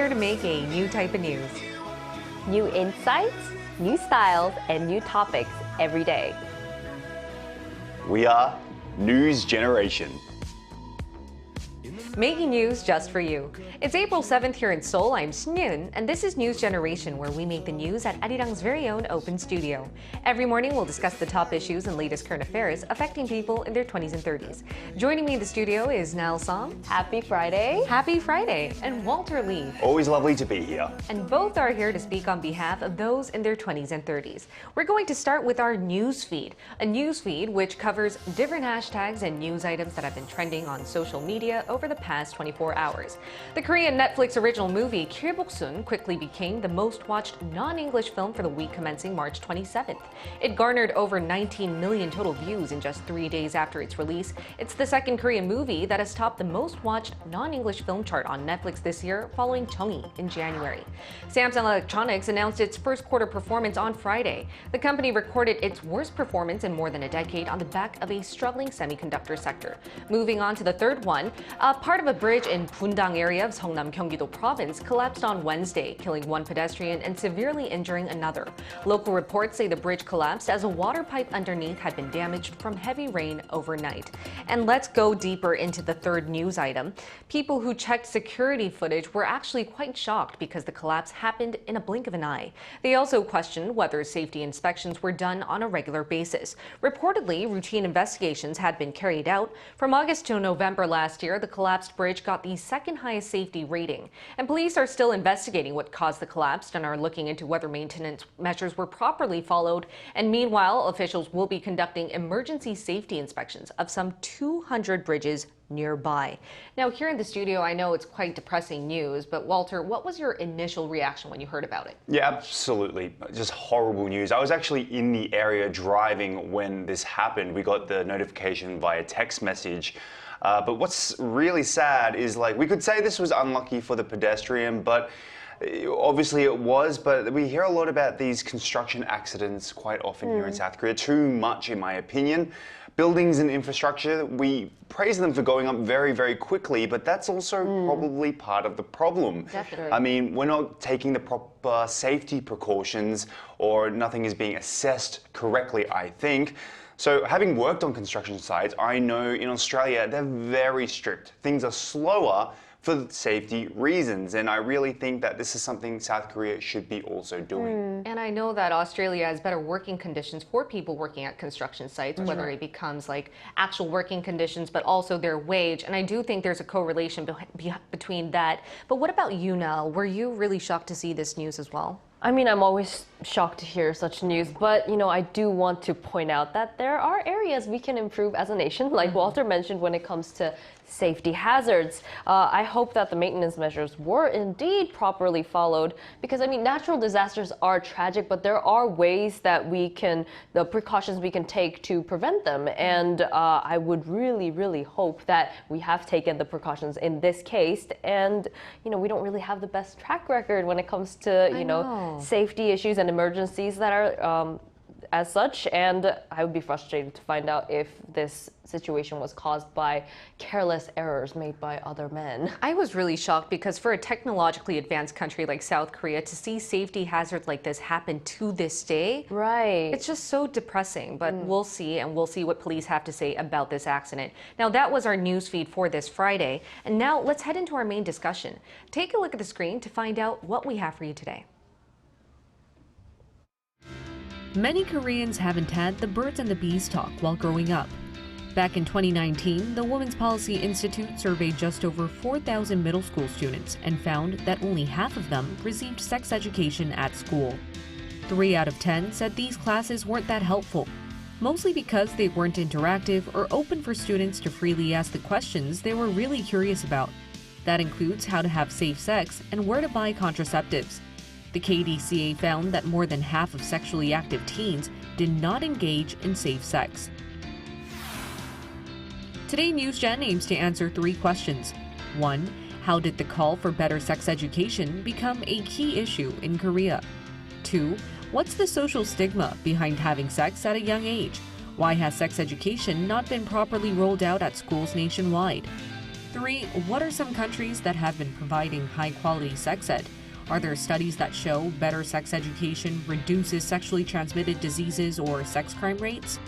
here to make a new type of news. New insights, new styles, and new topics every day. We are News Generation. Making news just for you. It's April 7th here in Seoul. I'm Shin, and this is News Generation, where we make the news at Arirang's very own open studio. Every morning, we'll discuss the top issues and latest current affairs affecting people in their 20s and 30s. Joining me in the studio is Nal Song. Happy Friday. Happy Friday. And Walter Lee. Always lovely to be here. And both are here to speak on behalf of those in their 20s and 30s. We're going to start with our news feed, a news feed which covers different hashtags and news items that have been trending on social media over the past 24 hours. The Korean Netflix original movie Kilboksun quickly became the most watched non-English film for the week commencing March 27th. It garnered over 19 million total views in just 3 days after its release. It's the second Korean movie that has topped the most watched non-English film chart on Netflix this year, following Cheongi in January. Samsung Electronics announced its first quarter performance on Friday. The company recorded its worst performance in more than a decade on the back of a struggling semiconductor sector. Moving on to the third one, part of a bridge in Bundang area of Seongnam, Gyeonggi-do province collapsed on Wednesday, killing one pedestrian and severely injuring another. Local reports say the bridge collapsed as a water pipe underneath had been damaged from heavy rain overnight. And let's go deeper into the third news item. People who checked security footage were actually quite shocked because the collapse happened in a blink of an eye. They also questioned whether safety inspections were done on a regular basis. Reportedly, routine investigations had been carried out. From August to November last year, the collapsed bridge got the second highest safety rating. And police are still investigating what caused the collapse and are looking into whether maintenance measures were properly followed. And meanwhile, officials will be conducting emergency safety inspections of some 200 bridges nearby. Now, here in the studio, I know it's quite depressing news, but Walter, what was your initial reaction when you heard about it? Yeah, absolutely. Just horrible news. I was actually in the area driving when this happened. We got the notification via text message. But what's really sad is, like, we could say this was unlucky for the pedestrian, but obviously it was. But we hear a lot about these construction accidents quite often here in South Korea. Too much, in my opinion. Buildings and infrastructure, we praise them for going up very, very quickly, but that's also probably part of the problem. Definitely. I mean, we're not taking the proper safety precautions, or nothing is being assessed correctly, I think. So having worked on construction sites, I know in Australia they're very strict. Things are slower for safety reasons, and I really think that this is something South Korea should be also doing. And I know that Australia has better working conditions for people working at construction sites, whether it becomes like actual working conditions, but also their wage. And I do think there's a correlation between that. But what about you, Nell? Were you really shocked to see this news as well? I mean, I'm always shocked to hear such news, but I do want to point out that there are areas we can improve as a nation, like Walter mentioned, when it comes to safety hazards. I hope that the maintenance measures were indeed properly followed, because I mean, natural disasters are tragic, but there are ways that the precautions we can take to prevent them. And I would really, really hope that we have taken the precautions in this case. And, we don't really have the best track record when it comes to, safety issues and emergencies that are as such, and I would be frustrated to find out if this situation was caused by careless errors made by other men. I was really shocked because for a technologically advanced country like South Korea, to see safety hazards like this happen to this day, right? It's just so depressing, but we'll see, and we'll see what police have to say about this accident. Now, that was our news feed for this Friday, and now let's head into our main discussion. Take a look at the screen to find out what we have for you today. Many Koreans haven't had the birds and the bees talk while growing up. Back in 2019, the Women's Policy Institute surveyed just over 4,000 middle school students and found that only half of them received sex education at school. 3 out of 10 said these classes weren't that helpful, mostly because they weren't interactive or open for students to freely ask the questions they were really curious about. That includes how to have safe sex and where to buy contraceptives. The KDCA found that more than half of sexually active teens did not engage in safe sex. Today, NewsGen aims to answer 3 questions. 1. How did the call for better sex education become a key issue in Korea? 2. What's the social stigma behind having sex at a young age? Why has sex education not been properly rolled out at schools nationwide? 3, what are some countries that have been providing high-quality sex ed? Are there studies that show better sex education reduces sexually transmitted diseases or sex crime rates?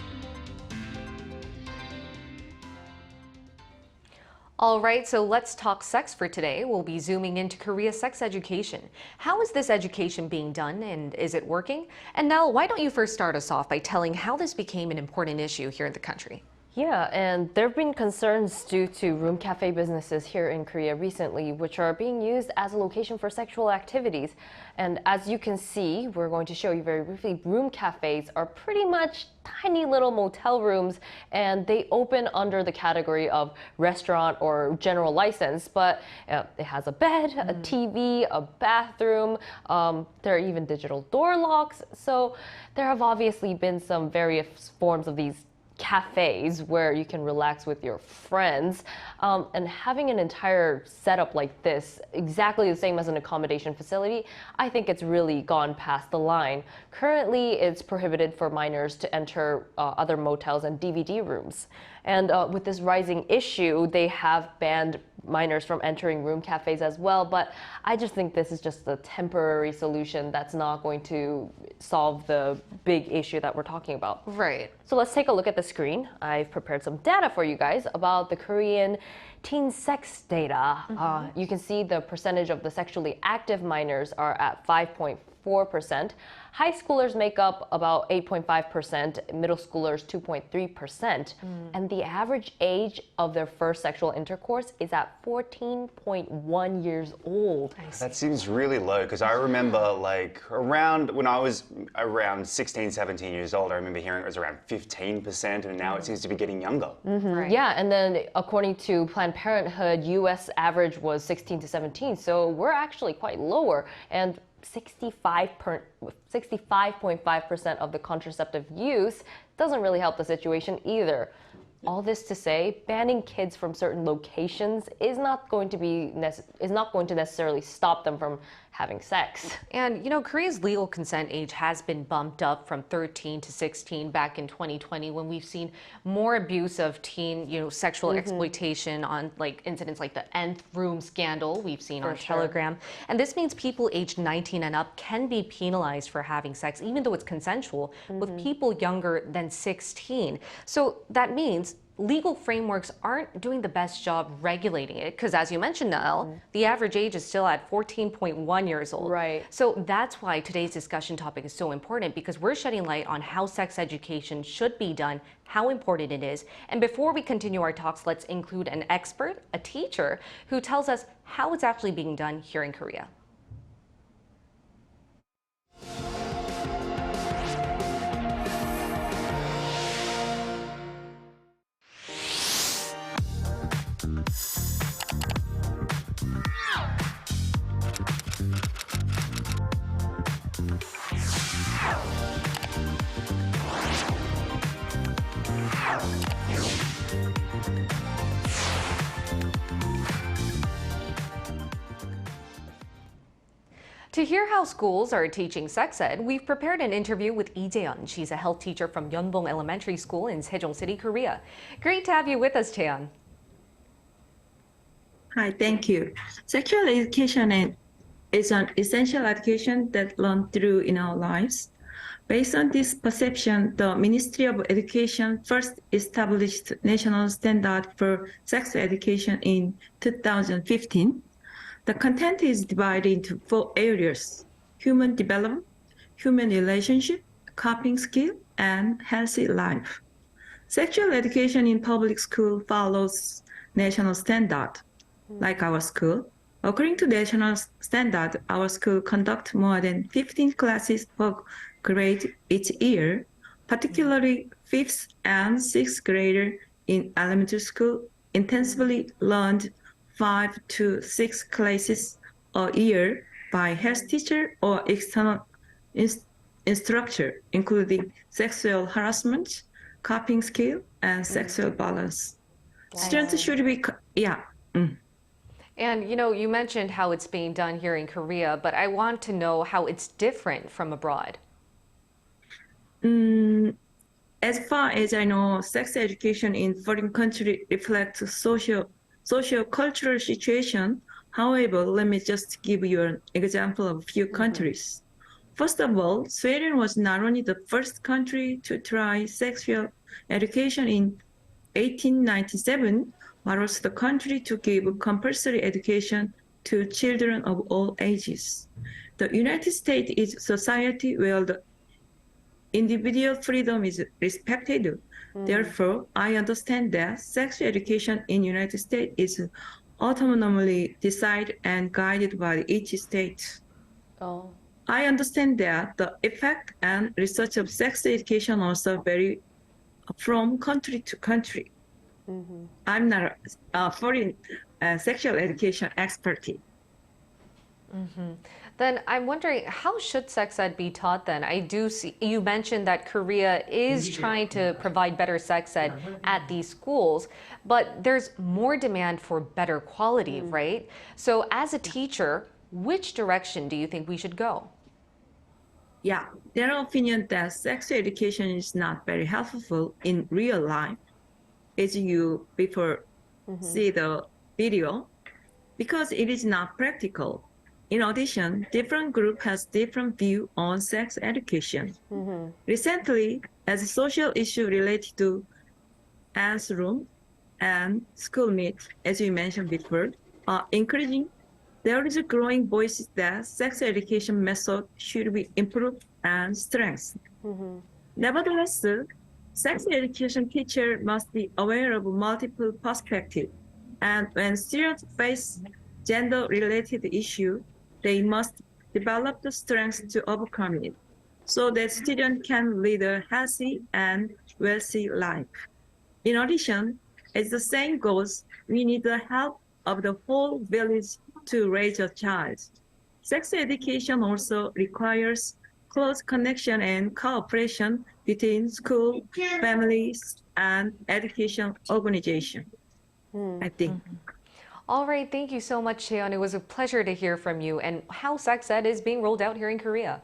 All right, so let's talk sex for today. We'll be zooming into Korea's sex education. How is this education being done and is it working? And Nell, why don't you first start us off by telling how this became an important issue here in the country? Yeah, and there have been concerns due to room cafe businesses here in Korea recently, which are being used as a location for sexual activities. And as you can see, we're going to show you very briefly, room cafes are pretty much tiny little motel rooms, and they open under the category of restaurant or general license, but it has a bed, a TV, a bathroom, there are even digital door locks. So there have obviously been some various forms of these cafes where you can relax with your friends, and having an entire setup like this, exactly the same as an accommodation facility, I think it's really gone past the line. Currently, it's prohibited for minors to enter other motels and DVD rooms. And with this rising issue, they have banned minors from entering room cafes as well, but I just think this is just a temporary solution that's not going to solve the big issue that we're talking about. Right. So let's take a look at the screen. I've prepared some data for you guys about the Korean teen sex data. You can see the percentage of the sexually active minors are at 5.4%. High schoolers make up about 8.5%, middle schoolers 2.3%, and the average age of their first sexual intercourse is at 14.1 years old. That seems really low because I remember like around when I was around 16, 17 years old, I remember hearing it was around 15% and now it seems to be getting younger. Right. Yeah, and then according to Planned Parenthood, US average was 16 to 17, so we're actually quite lower. And 65.5% of the contraceptive use doesn't really help the situation either. All this to say, banning kids from certain locations is not going to necessarily stop them from having sex. And, you know, Korea's legal consent age has been bumped up from 13 to 16 back in 2020 when we've seen more abuse of teen, sexual exploitation on like incidents like the nth room scandal we've seen on Telegram. And this means people aged 19 and up can be penalized for having sex, even though it's consensual, with people younger than 16. So that means legal frameworks aren't doing the best job regulating it because, as you mentioned, Nell, the average age is still at 14.1 years old. Right. So that's why today's discussion topic is so important because we're shedding light on how sex education should be done, how important it is. And before we continue our talks, let's include an expert, a teacher, who tells us how it's actually being done here in Korea. To hear how schools are teaching sex ed, we've prepared an interview with Lee Jae-yeon. She's a health teacher from Yeonbong Elementary School in Sejong City, Korea. Great to have you with us, Jae-yeon. Hi, thank you. Sexual education is an essential education that learned through in our lives. Based on this perception, the Ministry of Education first established national standard for sex education in 2015. The content is divided into 4 areas: human development, human relationship, coping skill, and healthy life. Sexual education in public school follows national standard, like our school. According to national standard, our school conducts more than 15 classes per grade each year, particularly 5th and 6th grader in elementary school intensively learned 5 to 6 classes a year by health teacher or external instructor, including sexual harassment, coping skill, and sexual balance. Students should be, And, you mentioned how it's being done here in Korea, but I want to know how it's different from abroad. As far as I know, sex education in foreign countries reflects socio-cultural situation. However, let me just give you an example of a few countries. First of all, Sweden was not only the first country to try sexual education in 1897, but also the country to give compulsory education to children of all ages. The United States is a society where the individual freedom is respected. Therefore, I understand that sex education in the United States is autonomously decided and guided by each state. Oh. I understand that the effect and research of sex education also vary from country to country. I'm not a foreign sexual education expert. Then I'm wondering, how should sex ed be taught then? I do see, you mentioned that Korea is trying to provide better sex ed at these schools, but there's more demand for better quality, right? So as a teacher, which direction do you think we should go? Yeah, their opinion that sex education is not very helpful in real life, as you before see the video, because it is not practical. In addition, different group has different view on sex education. Recently, as a social issue related to answer and school meet, as you mentioned before, are encouraging. There is a growing voice that sex education method should be improved and strengthened. Nevertheless, sex education teacher must be aware of multiple perspectives, and when students face gender-related issue, they must develop the strength to overcome it, so that students can lead a healthy and wealthy life. In addition, as the saying goes, we need the help of the whole village to raise a child. Sex education also requires close connection and cooperation between school, families, and education organizations, I think. All right, thank you so much, Cheon. It was a pleasure to hear from you and how sex ed is being rolled out here in Korea.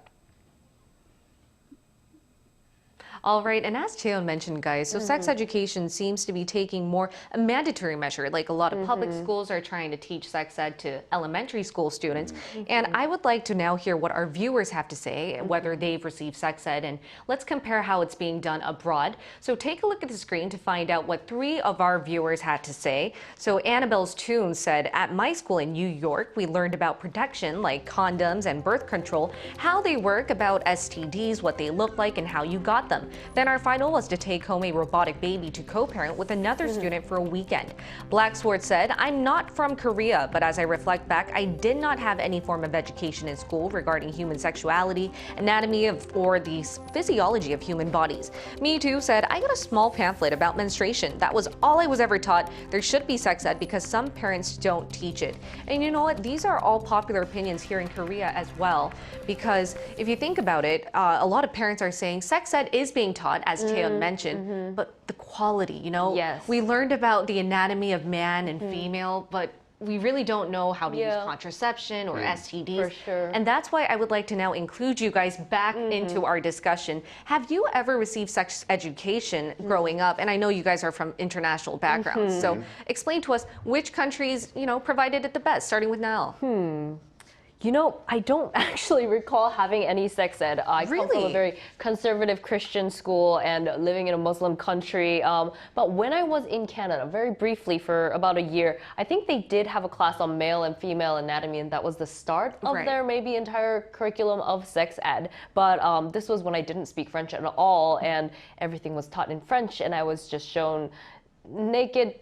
All right, and as Cheon mentioned, guys, so sex education seems to be taking more a mandatory measure. Like a lot of public schools are trying to teach sex ed to elementary school students. And I would like to now hear what our viewers have to say, whether they've received sex ed, and let's compare how it's being done abroad. So take a look at the screen to find out what 3 of our viewers had to say. So Annabelle's Tune said, at my school in New York, we learned about protection like condoms and birth control, how they work, about STDs, what they look like, and how you got them. Then our final was to take home a robotic baby to co-parent with another student for a weekend. Black Sword said, I'm not from Korea, but as I reflect back, I did not have any form of education in school regarding human sexuality, anatomy of, or the physiology of human bodies. Me Too said, I got a small pamphlet about menstruation. That was all I was ever taught. There should be sex ed because some parents don't teach it. And you know what? These are all popular opinions here in Korea as well, because if you think about it, a lot of parents are saying sex ed is being taught, as Cheon mentioned, but the quality, you know, we learned about the anatomy of man and female, but we really don't know how to use contraception or STDs. For sure. And that's why I would like to now include you guys back into our discussion. Have you ever received sex education growing up? And I know you guys are from international backgrounds, so explain to us which countries, you know, provided it the best, starting with Nell. You know, I don't actually recall having any sex ed. I come from a very conservative Christian school and living in a Muslim country. But when I was in Canada, very briefly for about a year, I think they did have a class on male and female anatomy, and that was the start of their maybe entire curriculum of sex ed. But this was when I didn't speak French at all, and everything was taught in French, and I was just shown naked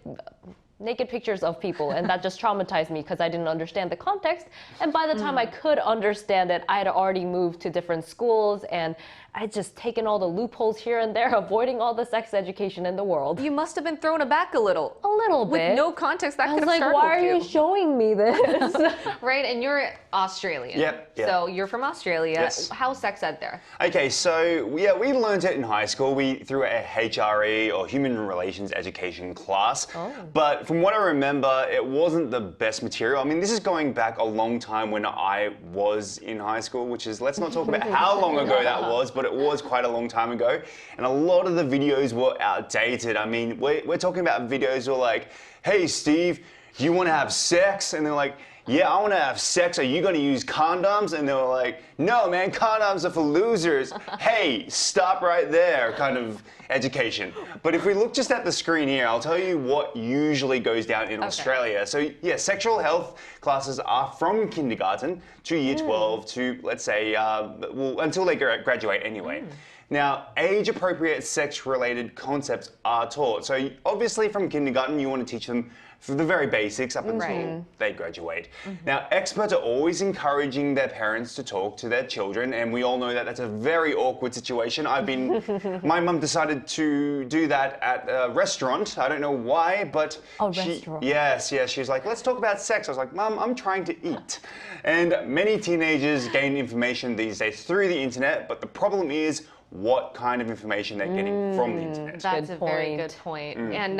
pictures of people, and that just traumatized me because I didn't understand the context. And by the time I could understand it, I had already moved to different schools, and I'd just taken all the loopholes here and there, avoiding all the sex education in the world. You must have been thrown aback a little. A little bit. With no context, that could have startled you. I was like, why are you showing me this? Right, and you're Australian. Yep. So you're from Australia. Yes. How's sex ed there? Okay, so yeah, we learned it in high school. We through a HRE or Human Relations Education class. But from what I remember, it wasn't the best material. I mean, this is going back a long time when I was in high school, which is, let's not talk about how long ago that was, but it was quite a long time ago. And a lot of the videos were outdated. I mean, we're talking about videos where like, hey, Steve, do you want to have sex? And they're like, yeah, I want to have sex. Are you going to use condoms? And they were like, no, man, condoms are for losers. Hey, stop right there, kind of education. But if we look just at the screen here, I'll tell you what usually goes down in Australia. So yeah, sexual health classes are from kindergarten to year 12 to, let's say, well, until they graduate anyway. Now, age-appropriate sex-related concepts are taught. So obviously from kindergarten, you want to teach them for the very basics up until they graduate. Now, experts are always encouraging their parents to talk to their children, and we all know that that's a very awkward situation. My mum decided to do that at a restaurant. I don't know why, but restaurant. Yes, she was like, let's talk about sex. I was like, Mum, I'm trying to eat. And many teenagers gain information these days through the internet, but the problem is what kind of information they're getting from the internet. That's a very good point. And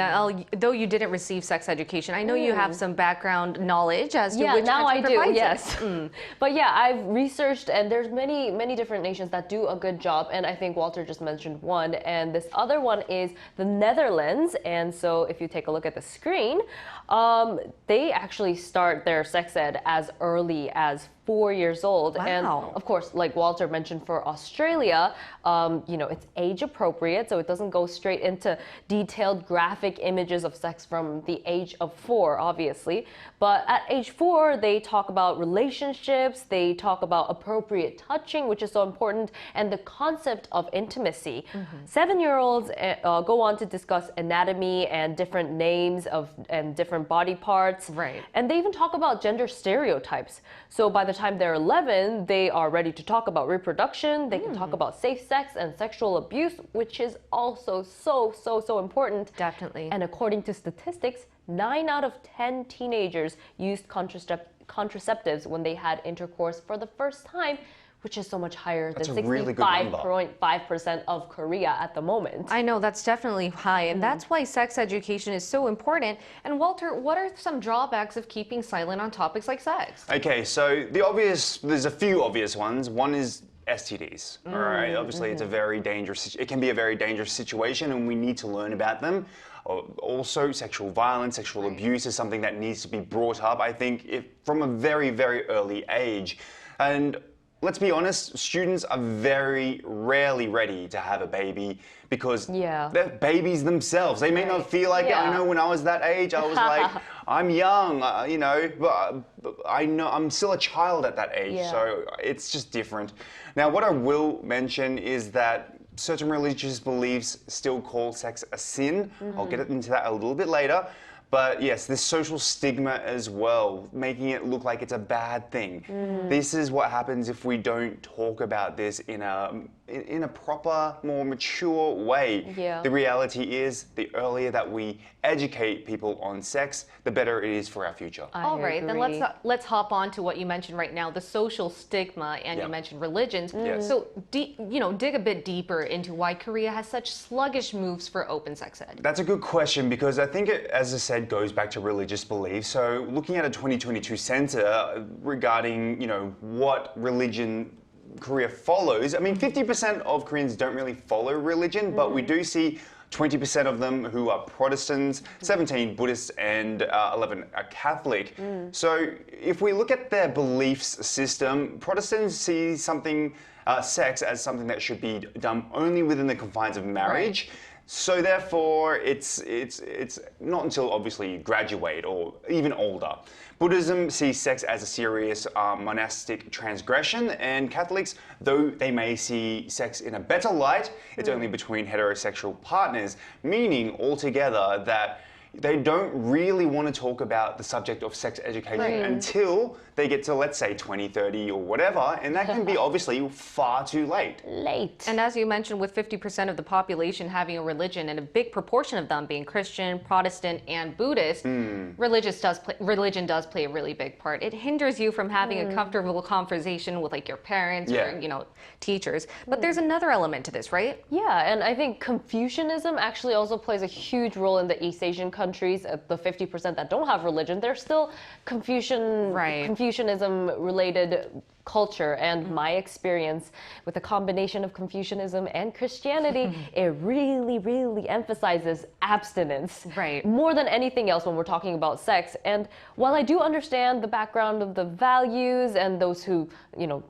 though you didn't receive sex education, I know you have some background knowledge as to which now I country do. provides Yes, it. but yeah, I've researched, and there's many different nations that do a good job. And I think Walter just mentioned one, and this other one is the Netherlands. And so, if you take a look at the screen, they actually start their sex ed as early as 4 years old. Wow. And of course, like Walter mentioned, for Australia, it's age appropriate, so it doesn't go straight into detailed graphic images of sex from the age of 4, obviously. But at age 4, they talk about relationships, they talk about appropriate touching, which is so important, and the concept of intimacy. 7-year-olds go on to discuss anatomy and different names and different body parts. Right. And they even talk about gender stereotypes. So by the time they're 11, they are ready to talk about reproduction. They can talk about safe sex and sexual abuse, which is also so important. Definitely. And according to statistics, 9 out of 10 teenagers used contraceptives when they had intercourse for the first time, which is so much higher than a really good number. 65.5% of Korea at the moment. I know, that's definitely high, and that's why sex education is so important. And Walter, what are some drawbacks of keeping silent on topics like sex? Okay, so there's a few obvious ones. One is STDs. All right, obviously it can be a very dangerous situation, and we need to learn about them. Also, sexual violence, sexual abuse is something that needs to be brought up, I think, from a very early age. And let's be honest, students are very rarely ready to have a baby because they're babies themselves. They may not feel like it. I know when I was that age, I was like, I'm young, but I know I'm still a child at that age, so it's just different. Now, what I will mention is that certain religious beliefs still call sex a sin. I'll get into that a little bit later. But yes, this social stigma as well, making it look like it's a bad thing. This is what happens if we don't talk about this in a proper, more mature way. The reality is, the earlier that we educate people on sex, the better it is for our future. All right, then let's hop on to what you mentioned right now, the social stigma, and you mentioned religions. So, dig a bit deeper into why Korea has such sluggish moves for open sex ed. That's a good question because I think it, as I said, goes back to religious beliefs. So, looking at a 2022 census regarding, what religion Korea follows. I mean, 50% of Koreans don't really follow religion, but we do see 20% of them who are Protestants, 17 Buddhists, and 11 are Catholic. So if we look at their beliefs system, Protestants see sex as something that should be done only within the confines of marriage. So therefore, it's not until obviously you graduate or even older. Buddhism sees sex as a serious monastic transgression, and Catholics, though they may see sex in a better light, it's only between heterosexual partners, meaning altogether that they don't really want to talk about the subject of sex education until they get to, let's say, 20, 30 or whatever, and that can be obviously far too late. And as you mentioned, with 50% of the population having a religion and a big proportion of them being Christian, Protestant, and Buddhist, religion does play a really big part. It hinders you from having a comfortable conversation with your parents or teachers. But there's another element to this, right? Yeah, and I think Confucianism actually also plays a huge role in the East Asian countries. The 50% that don't have religion, they're still Confucian Confucianism-related culture and my experience with a combination of Confucianism and Christianity, it really, really emphasizes abstinence. Right. More than anything else when we're talking about sex. And while I do understand the background of the values and those who,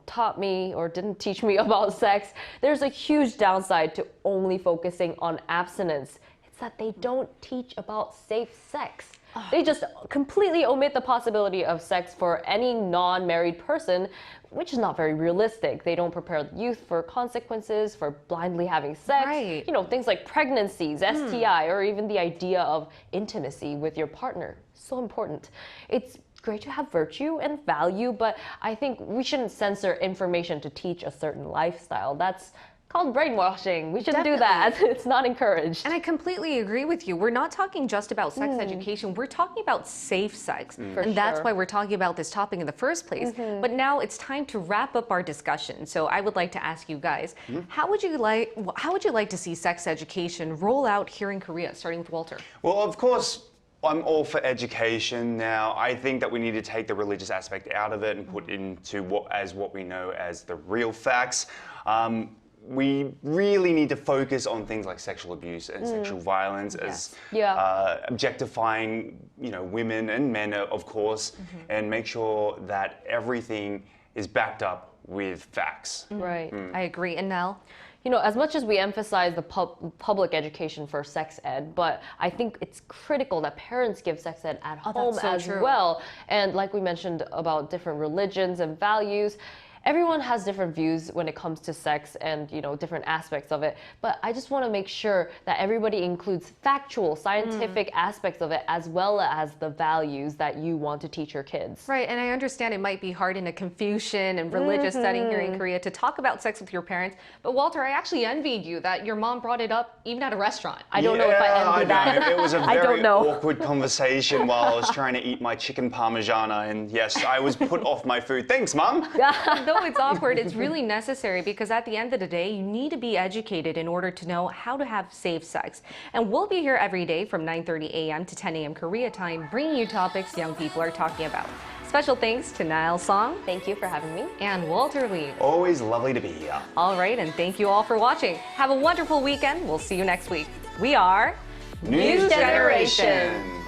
taught me or didn't teach me about sex, there's a huge downside to only focusing on abstinence. It's that they don't teach about safe sex. They just completely omit the possibility of sex for any non-married person, which is not very realistic. They don't prepare youth for consequences, for blindly having sex. Right. Things like pregnancies, STI, or even the idea of intimacy with your partner. So important. It's great to have virtue and value, but I think we shouldn't censor information to teach a certain lifestyle. That's called brainwashing. We shouldn't do that. It's not encouraged. And I completely agree with you. We're not talking just about sex education. We're talking about safe sex. And that's why we're talking about this topic in the first place. But now it's time to wrap up our discussion. So I would like to ask you guys, how would you like to see sex education roll out here in Korea, starting with Walter? Well, of course, I'm all for education now. I think that we need to take the religious aspect out of it and put into what we know as the real facts. We really need to focus on things like sexual abuse and sexual violence as objectifying, women and men, of course, and make sure that everything is backed up with facts. Right. I agree. And Nell? As much as we emphasize the public education for sex ed, but I think it's critical that parents give sex ed at home as well. And like we mentioned about different religions and values, everyone has different views when it comes to sex and, different aspects of it. But I just want to make sure that everybody includes factual, scientific aspects of it, as well as the values that you want to teach your kids. Right, and I understand it might be hard in a Confucian and religious setting here in Korea to talk about sex with your parents. But Walter, I actually envied you that your mom brought it up even at a restaurant. I don't know if I envied that. It was a very awkward conversation while I was trying to eat my chicken parmigiana, and yes, I was put off my food. Thanks, Mom. Though it's awkward, it's really necessary because at the end of the day, you need to be educated in order to know how to have safe sex. And we'll be here every day from 9:30 a.m. to 10 a.m. Korea time, bringing you topics young people are talking about. Special thanks to Niall Song. Thank you for having me. And Walter Lee. Always lovely to be here. All right, and thank you all for watching. Have a wonderful weekend. We'll see you next week. We are News Generation.